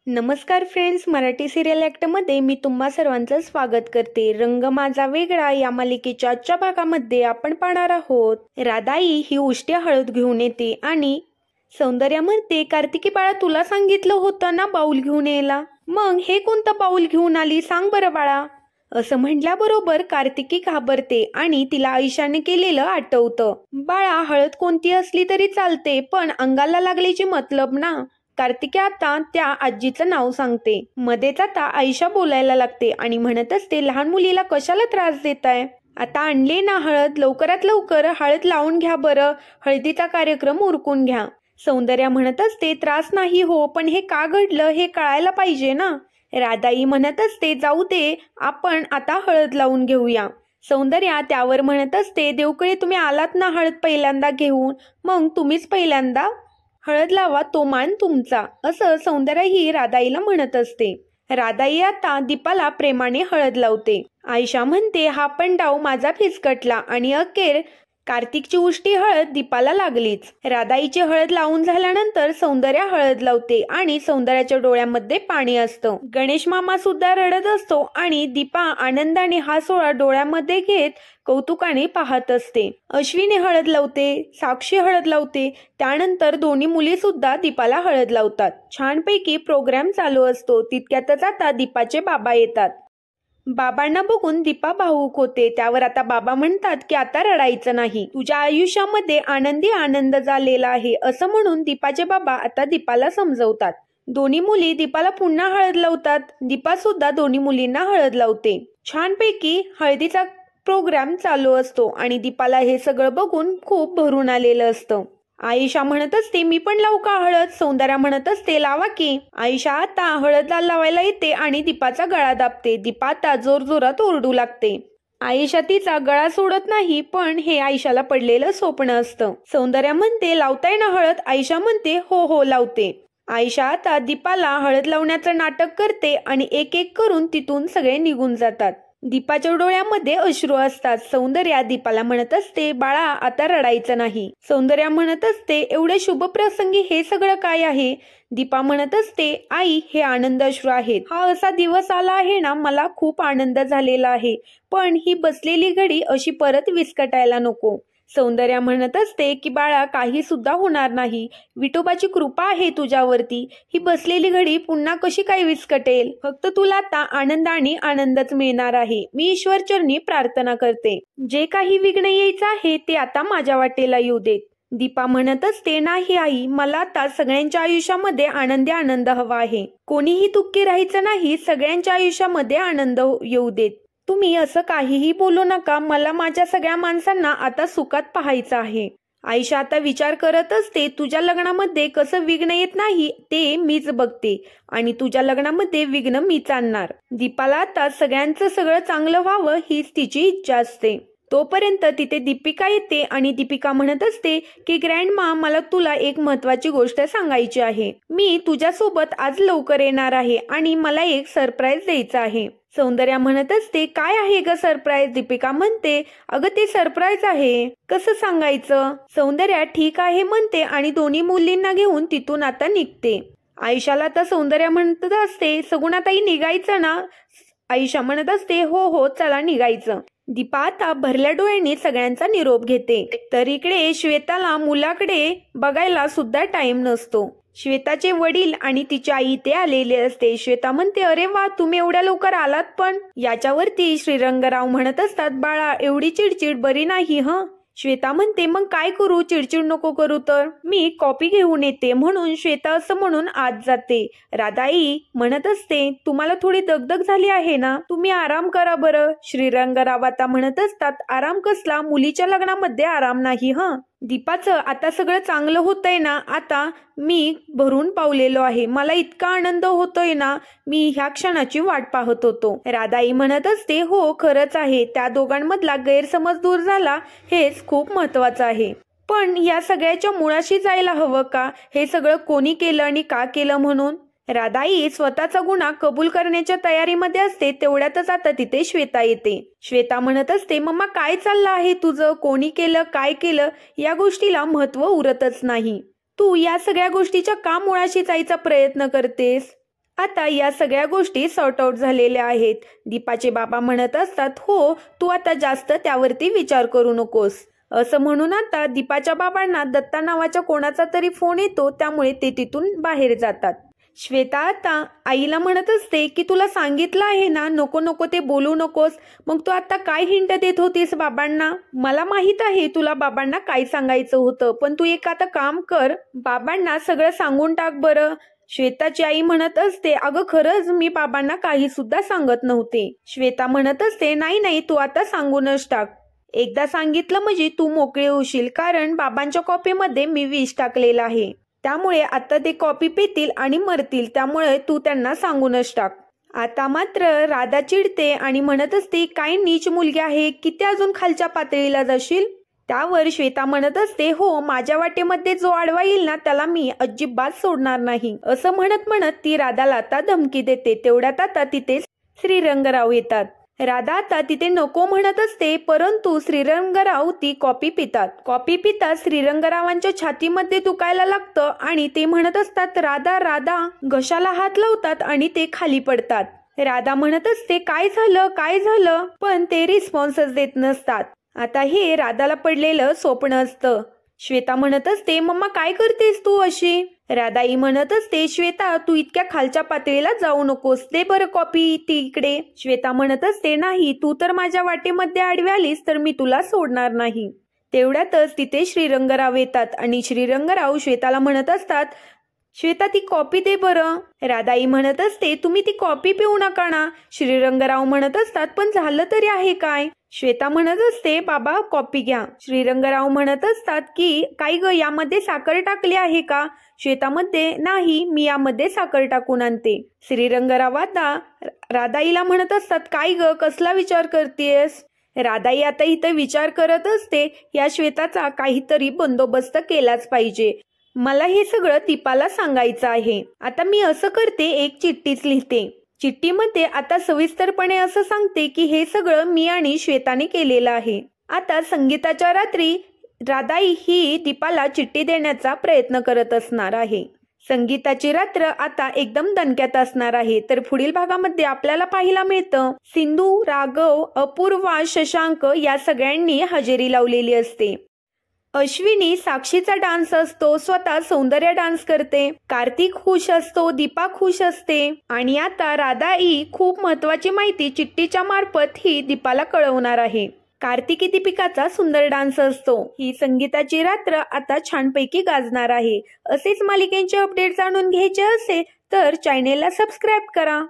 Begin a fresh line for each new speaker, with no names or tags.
नमस्कार friends, Marathi serial ॲक्टमध्ये मी तुम्हा सर्वांचं स्वागत करते। रंग माझा वेगळा या मालिकेच्या आजच्या भागामध्ये आपण पाहणार आहोत। राधाई ही उष्टी हळद घेऊन येते आणि सौंदर्या म्हणते, कार्तिकी बाळा तुला सांगितलं होतं ना बाऊल घेऊन यायला, मग हे कोणतं बाऊल घेऊन आली सांग बरं बाळा। असं म्हटल्याबरोबर कार्तिकी घाबरते आणि तिला आयुष्याने केलेलं आठवतं। बाळा, हळद कोणती असली तरी चालते, पण अंगाला लागल्याची मतलब ना। कार्तिकी आता त्या आजीचं नाव सांगते। मध्येच आता आयशा बोलायला लागते आणि म्हणत असते, लहान मुलीला कशाला त्रास देताय? आता आणले ना हळद, लवकरात लवकर हळद लावून घ्या बरं, हळदीचा कार्यक्रम उरकून घ्या। सौंदर्या म्हणत असते, त्रास नाही हो, पण हे का घडलं हे कळायला पाहिजे ना। राधाई म्हणत असते, जाऊ दे, आपण आता हळद लावून घेऊया। सौंदर्या त्यावर म्हणत असते, देवकडे तुम्ही आलात ना हळद पहिल्यांदा घेऊन, मग तुम्हीच पहिल्यांदा हळद लावा, तो मान तुमचा, असं सौंदर्या ही राधाईला म्हणत असते। राधाई आता दीपाला प्रेमाने हळद लावते। आयशा म्हणते, हा पण डाव माझा फिसकटला आणि अखेर कार्तिकची उष्टी हळद दीपाला लागलीच। राधाईची हळद लावून झाल्यानंतर सौंदर्या हळद लावते आणि सौंदर्याच्या डोळ्यामध्ये पाणी असतं। गणेश मामा सुद्धा रडत असतो आणि दीपा आनंदाने हा सोहळा डोळ्यामध्ये घेत कौतुकाने पाहत असते। अश्विनी हळद लावते, साक्षी हळद लावते, त्यानंतर दोन्ही मुली सुद्धा दीपाला हळद लावतात। छानपैकी प्रोग्राम चालू असतो। तितक्यातच आता दीपाचे बाबा येतात। बाबांना बघून दीपा भावुक होते। त्यावर आता बाबा म्हणतात की आता रडायचं नाही, तुझ्या आयुष्यामध्ये आनंदी आनंद झालेला आहे, असं म्हणून दीपाचे बाबा आता दीपाला समजवतात। दोन्ही मुली दीपाला पुन्हा हळद लावतात। दीपा सुद्धा दोन्ही मुलींना हळद लावते। छानपैकी हळदीचा प्रोग्राम चालू असतो आणि दीपाला हे सगळं बघून खूप भरून आलेलं असतं। आयशा म्हणत असते, मी पण लावू का हळद? सौंदर्या म्हणत असते, लावा की। आयशा आता हळद लावायला येते आणि दीपाचा गळा दाबते। दीपा आता जोर जोरात ओरडू लागते। आयशा तिचा गळा सोडत नाही, पण हे आयशाला पडलेलं स्वप्न असतं। सौंदर्या म्हणते, लावताय ना हळद? आयशा म्हणते, हो हो लावते। आयशा आता दीपाला हळद लावण्याचं नाटक करते आणि एक एक करून तिथून सगळे निघून जातात। दीपाच्या डोळ्यामध्ये अश्रू असतात। सौंदर्या दीपाला म्हणत असते, बाळा आता रडायचं नाही। सौंदर्या म्हणत असते, एवढे शुभ प्रसंगी हे सगळं काय आहे? दीपा म्हणत असते, आई हे आनंद अश्रू आहेत। हा असा दिवस आला आहे ना, मला खूप आनंद झालेला आहे, पण ही बसलेली घडी अशी परत विस्कटायला नको। सौंदर्या म्हणत असते की बाळा काही सुद्धा होणार नाही, विठोबाची कृपा आहे तुझ्यावरती, ही बसलेली घडी पुन्हा कशी काय विस्कटेल? फक्त तुला आता आनंद आणि आनंदच मिळणार आहे। मी ईश्वर चरणी प्रार्थना करते, जे काही विघ्न यायचं आहे ते आता माझ्या वाटेला येऊ देत। दीपा म्हणत असते, नाही आई, मला आता सगळ्यांच्या आयुष्यामध्ये आनंदी आनंद हवा आहे, कोणीही दुःखी राहायचं नाही, सगळ्यांच्या आयुष्यामध्ये आनंद येऊ देत। तुम्ही असं काहीही बोलू नका, मला माझ्या सगळ्या माणसांना आता सुखात पाहायचं आहे। आयशा आता विचार करत असते, तुझ्या लग्नामध्ये कसं विघ्न येत नाही ते मीच बघते आणि तुझ्या लग्नामध्ये विघ्न मीच आणणार। दीपाला आता सगळ्यांचं सगळं चांगलं व्हावं हीच तिची इच्छा असते। तोपर्यंत तिथे दीपिका येते आणि दीपिका म्हणत असते की ग्रँडमा, मला तुला एक महत्वाची गोष्ट सांगायची आहे। मी तुझ्यासोबत आज लवकर येणार आहे आणि मला एक सरप्राईज द्यायचं आहे। सौंदर्या म्हणत असते, काय आहे ग सरप्राईज? दीपिका म्हणते, अगं ते सरप्राईज आहे, कसं सांगायचं? सौंदर्या ठीक आहे म्हणते आणि दोन्ही मुलींना घेऊन तिथून आता निघते। आयशाला आता सौंदर्या म्हणत असते, सगुणाताई निघायचं ना? आयशा म्हणत असते, हो हो चला निघायचं। दीपा आता भरल्या डोळ्यांनी सगळ्यांचा निरोप घेते, तर इकडे श्वेताला मुलाकडे बघायला सुद्धा टाइम नसतो। श्वेताचे वडील आणि तिची आई ते आलेले असते। श्वेता म्हणते, अरे वा, तुम्ही एवढ्या लवकर आलात पण? याच्यावरती श्रीरंगराव म्हणत असतात, बाळा एवढी चिडचिड बरी नाही हं। श्वेता म्हणते, मग काय करू? चिडचिड नको करू तर मी कॉपी घेऊन येते, म्हणून श्वेता असं म्हणून आत जाते। राधाई म्हणत असते, तुम्हाला थोडी दगदग झाली आहे ना, तुम्ही आराम करा बरं। श्रीरंगराव आता म्हणत असतात, आराम कसला? मुलीच्या लग्नामध्ये आराम नाही हं। दीपाचं आता सगळं चांगलं होतंय ना, आता मी भरून पावलेलो आहे, मला इतका आनंद होतोय ना, मी ह्या क्षणाची वाट पाहत होतो। राधाई म्हणत असते, हो खरंच आहे, त्या दोघांमधला गैरसमज दूर झाला हेच खूप महत्वाचं आहे, पण या सगळ्याच्या मुळाशी जायला हवं का? हे सगळं कोणी केलं आणि का केलं म्हणून? राधाई स्वतःचा गुन्हा कबूल करण्याच्या तयारीमध्ये असते। तेवढ्यातच आता तिथे श्वेता येते। श्वेता म्हणत असते, मम्मा काय चाललं आहे तुझं? कोणी केलं, काय केलं, या गोष्टीला महत्व उरतच नाही, तू या सगळ्या गोष्टीच्या का मुळाशी जायचा प्रयत्न करतेस? आता या सगळ्या गोष्टी सॉर्ट आउट झालेल्या आहेत. दीपाचे बाबा म्हणत असतात, हो तू आता जास्त त्यावरती विचार करू नकोस. असं म्हणून आता दीपाच्या बाबांना दत्ता नावाच्या कोणाचा तरी फोन येतो, त्यामुळे ते तिथून बाहेर जातात. श्वेता आता आईला म्हणत असते की तुला सांगितलं आहे ना नको नको ते बोलू नकोस, मग तू आता काय हिंट देत होतीस बाबांना? मला माहित आहे तुला बाबांना काय सांगायचं होतं, पण तू एक आता काम कर, बाबांना सगळं सांगून टाक बरं. श्वेताची आई म्हणत असते, अगं खरंच मी बाबांना काही सुद्धा सांगत नव्हते. श्वेता म्हणत असते, नाही नाही तू आता सांगूनच टाक. एकदा सांगितलं म्हणजे तू मोकळे होशील, कारण बाबांच्या कॉपीमध्ये मी विष टाकलेलं आहे, त्यामुळे आता ते कॉपी पितील आणि मरतील, त्यामुळे तू त्यांना सांगूनच टाक. आता मात्र राधा चिडते आणि म्हणत असते, काय नीच मुलगी आहे, किती अजून खालच्या पातळीला जाशील? त्यावर श्वेता म्हणत असते, हो माझ्या वाटेमध्ये जो आडवा येईल ना त्याला मी अजिबात सोडणार नाही. असं म्हणत म्हणत ती राधाला आता धमकी देते. तेवढ्यात आता तिथे श्रीरंगराव येतात. राधा आता तिथे नको म्हणत असते, परंतु श्रीरंगराव ती कॉपी पितात. कॉपी पितात श्रीरंगरावांच्या छातीमध्ये दुखायला लागतं आणि ते म्हणत असतात, राधा राधा, घशाला हात लावतात आणि ते खाली पडतात. राधा म्हणत असते, काय झालं, पण ते रिस्पॉन्सच देत नसतात. आता हे राधाला पडलेलं स्वप्न असतं. श्वेता म्हणत असते, मम्मा काय करतेस तू अशी? राधाई म्हणत असते, श्वेता तू इतक्या खालच्या पातळीला जाऊ नकोस, दे बरं कॉपी ती इकडे. श्वेता म्हणत असते, नाही तू तर माझ्या वाटेमध्ये आडवी आलीस तर मी तुला सोडणार नाही. तेवढ्यातच तिथे श्रीरंगराव येतात आणि श्रीरंगराव श्वेताला म्हणत असतात, श्वेता ती कॉपी दे बरं. राधाई म्हणत असते, तुम्ही ती कॉपी पिऊ नका ना. श्रीरंगराव म्हणत असतात, पण झालं तरी आहे काय? श्वेता म्हणत असते, बाबा कॉपी घ्या. श्रीरंगराव म्हणत असतात की काय ग यामध्ये साखर टाकली आहे का? श्वेता म्हणते, नाही मी यामध्ये साखर टाकून आणते. श्रीरंगराव आता राधाईला म्हणत असतात, काय ग कसला विचार करतेस? राधाई आता इथं विचार करत असते, या श्वेताचा काहीतरी बंदोबस्त केलाच पाहिजे, मला हे सगळं दीपाला सांगायचं आहे. आता मी असं करते, एक चिठ्ठीच लिहिते. चिठ्ठीमध्ये आता सविस्तरपणे असं सांगते की हे सगळं मी आणि श्वेताने केलेलं आहे. आता संगीताच्या रात्री राधाई ही दीपाला चिठ्ठी देण्याचा प्रयत्न करत असणार आहे. संगीताची रात्र आता एकदम दणक्यात असणार आहे. तर पुढील भागामध्ये आपल्याला पाहायला मिळतं, सिंधू, राघव, अपूर्वा, शशांक या सगळ्यांनी हजेरी लावलेली असते. अश्विनी साक्षीचा डान्स असतो, स्वतः सौंदर्य डान्स करते. कार्तिक खुश असतो, दीपा खुश असते आणि आता राधा ही खूप महत्वाची माहिती चिठ्ठीच्या मार्फत ही दीपाला कळवणार आहे. कार्तिकी दीपिकाचा सुंदर डान्स असतो. ही संगीताची रात्र आता छानपैकी गाजणार आहे. असेच मालिकेंचे अपडेट जाणून घ्यायचे असेल तर चॅनेलला सबस्क्राईब करा.